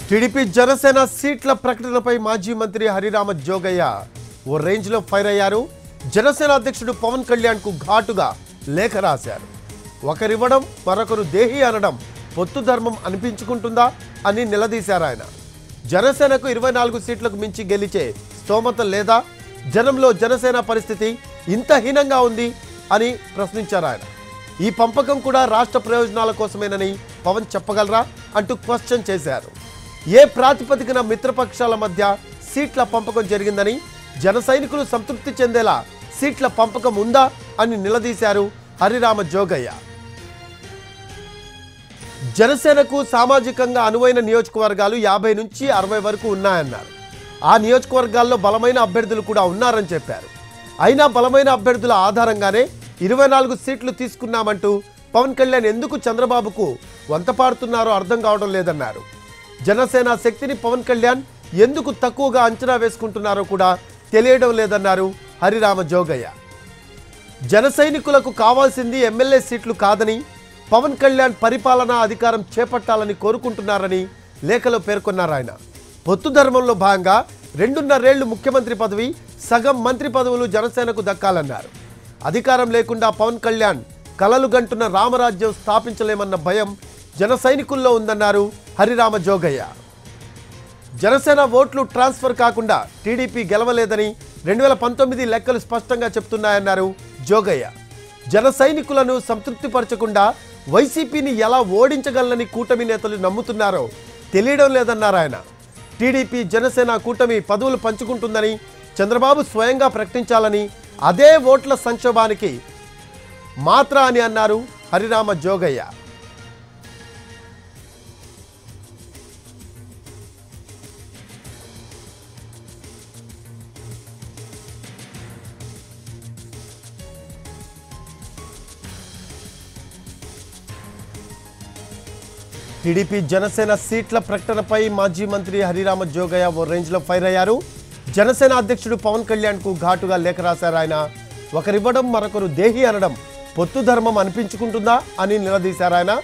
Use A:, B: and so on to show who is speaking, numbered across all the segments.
A: TDP Janasena సీట్ల ప్రకటనపై మాజీ మంత్రి హరిరామ జోగయ్య ఓ రేంజ్ లో ఫైర్ అయ్యారు. జనసేన అధ్యక్షుడు పవన్ కళ్యాణ్ కు ఘాటుగా లేఖ రాశారు. ఒకరివ్వడం మరొకరు దేహి అనడం పొత్తు ధర్మం అనిపించుకుంటుందా అని నిలదీశారు ఆయన. జనసేనకు 24 సీట్లకు మించి గెలిచే స్తోమత లేదా? జనంలో జనసేన పరిస్థితి ఇంత హీనంగా ఉంది అని ప్రశ్నించారు ఆయన. ఈ పంపకం కూడా రాష్ట్ర ప్రయోజనాల కోసమేనని పవన్ చెప్పగలరా అంటూ క్వశ్చన్ చేశారు. ఏ ప్రాతిపదికన మిత్రపక్షాల మధ్య సీట్ల పంపకం జరిగిందని, జన సైనికులు సంతృప్తి చెందేలా సీట్ల పంపకం ఉందా అని నిలదీశారు హరిరామ జోగయ్య. జనసేనకు సామాజికంగా అనువైన నియోజకవర్గాలు 50 నుంచి 60 వరకు ఉన్నాయన్నారు. ఆ నియోజకవర్గాల్లో బలమైన అభ్యర్థులు కూడా ఉన్నారని చెప్పారు. అయినా బలమైన అభ్యర్థుల ఆధారంగానే 24 సీట్లు తీసుకున్నామంటూ పవన్ కళ్యాణ్ ఎందుకు చంద్రబాబుకు వంతపాడుతున్నారో అర్థం కావడం లేదన్నారు. జనసేన శక్తిని పవన్ కళ్యాణ్ ఎందుకు తక్కువగా అంచనా వేసుకుంటున్నారో కూడా తెలియడం లేదన్నారు హరిరామ జోగయ్య. జన సైనికులకు కావాల్సింది ఎమ్మెల్యే సీట్లు కాదని, పవన్ కళ్యాణ్ పరిపాలనా అధికారం చేపట్టాలని కోరుకుంటున్నారని లేఖలో పేర్కొన్నారు ఆయన. పొత్తు ధర్మంలో భాగంగా 2.5 ఏళ్లు ముఖ్యమంత్రి పదవి, సగం మంత్రి పదవులు జనసేనకు దక్కాలన్నారు. అధికారం లేకుండా పవన్ కళ్యాణ్ కలలు గంటున్న రామరాజ్యం స్థాపించలేమన్న భయం జన సైనికుల్లో ఉందన్నారు హరిరామ జోగయ్య. జనసేన ఓట్లు ట్రాన్స్ఫర్ కాకుండా టీడీపీ గెలవలేదని 2019 లెక్కలు స్పష్టంగా చెప్తున్నాయన్నారు జోగయ్య. జన సైనికులను సంతృప్తిపరచకుండా వైసీపీని ఎలా ఓడించగలనని కూటమి నేతలు నమ్ముతున్నారో తెలియడం లేదన్నారు ఆయన. టీడీపీ జనసేన కూటమి పదవులు పంచుకుంటుందని చంద్రబాబు స్వయంగా ప్రకటించాలని, అదే ఓట్ల సంక్షోభానికి మాత్ర అని అన్నారు హరిరామ జోగయ్య. టీడీపీ జనసేన సీట్ల ప్రకటనపై మాజీ మంత్రి హరిరామ జోగయ్య ఓ రేంజ్ లో ఫైర్ అయ్యారు. జనసేన అధ్యక్షుడు పవన్ కళ్యాణ్ కు ఘాటుగా లేఖ రాశారు ఆయన. ఒకరివ్వడం మరొకరు దేహి అనడం పొత్తు ధర్మం అనిపించుకుంటుందా అని నిలదీశారు ఆయన.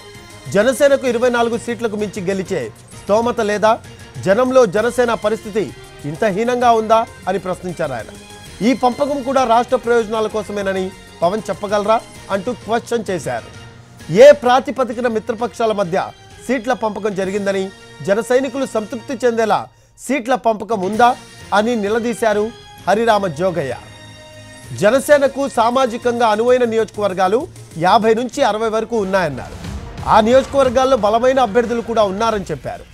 A: జనసేనకు 24 సీట్లకు మించి గెలిచే స్తోమత లేదా? జనంలో జనసేన పరిస్థితి ఇంత హీనంగా ఉందా అని ప్రశ్నించారు ఆయన. ఈ పంపకం కూడా రాష్ట్ర ప్రయోజనాల కోసమేనని పవన్ చెప్పగలరా అంటూ క్వశ్చన్ చేశారు. ఏ ప్రాతిపదికన మిత్రపక్షాల మధ్య సీట్ల పంపకం జరిగిందని, జన సైనికులు సంతృప్తి చెందేలా సీట్ల పంపకం ఉందా అని నిలదీశారు హరిరామ జోగయ్య. జనసేనకు సామాజికంగా అనువైన నియోజకవర్గాలు 50 నుంచి 60 వరకు ఉన్నాయన్నారు. ఆ నియోజకవర్గాల్లో బలమైన అభ్యర్థులు కూడా ఉన్నారని చెప్పారు.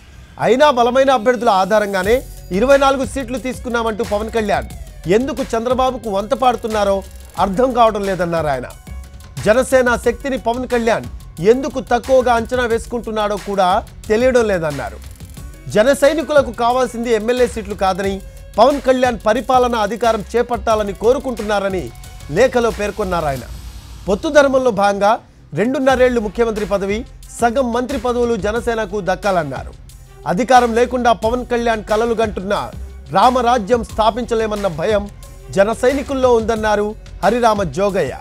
A: అయినా బలమైన అభ్యర్థుల ఆధారంగానే 24 సీట్లు తీసుకున్నామంటూ పవన్ కళ్యాణ్ ఎందుకు చంద్రబాబుకు వంతపాడుతున్నారో అర్థం కావడం లేదన్నారు ఆయన. జనసేన శక్తిని పవన్ కళ్యాణ్ ఎందుకు తక్కువగా అంచనా వేసుకుంటున్నాడో కూడా తెలియడం లేదన్నారు. జన సైనికులకు కావాల్సింది ఎమ్మెల్యే సీట్లు కాదని, పవన్ కళ్యాణ్ పరిపాలనా అధికారం చేపట్టాలని కోరుకుంటున్నారని లేఖలో పేర్కొన్నారు ఆయన. పొత్తు ధర్మంలో భాగంగా 2.5 ఏళ్లు ముఖ్యమంత్రి పదవి, సగం మంత్రి పదవులు జనసేనకు దక్కాలన్నారు. అధికారం లేకుండా పవన్ కళ్యాణ్ కలలు గంటున్న రామరాజ్యం స్థాపించలేమన్న భయం జన సైనికుల్లో ఉందన్నారు హరిరామ జోగయ్య.